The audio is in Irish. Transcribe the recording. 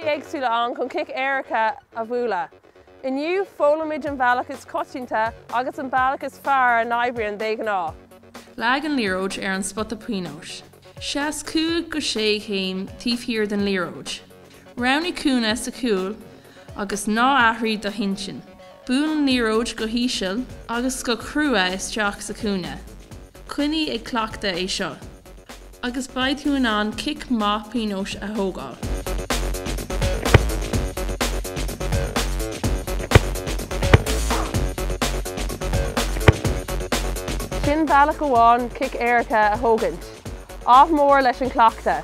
ag tSualainn chun cic-éireacha a bhfuil. Inniu fólamid an bhealachas coitianta agus an bhealachas fearr an oibrián dé gná. Lag an líróid an spot a Pionós. Seas cúig go sé chéim tíomhhir den líróid. Rowní cúna sa cúil agus ná aithrí do hinsin. Búil an líróid go híseal agus go crua isteach sa cúna. Cuine ag cleachta é seo. Agus baid tú an cic má Pionós a thógáil. Sin bhealach amháin cic-éireacha a thógant. Áth mór leis an cleachta.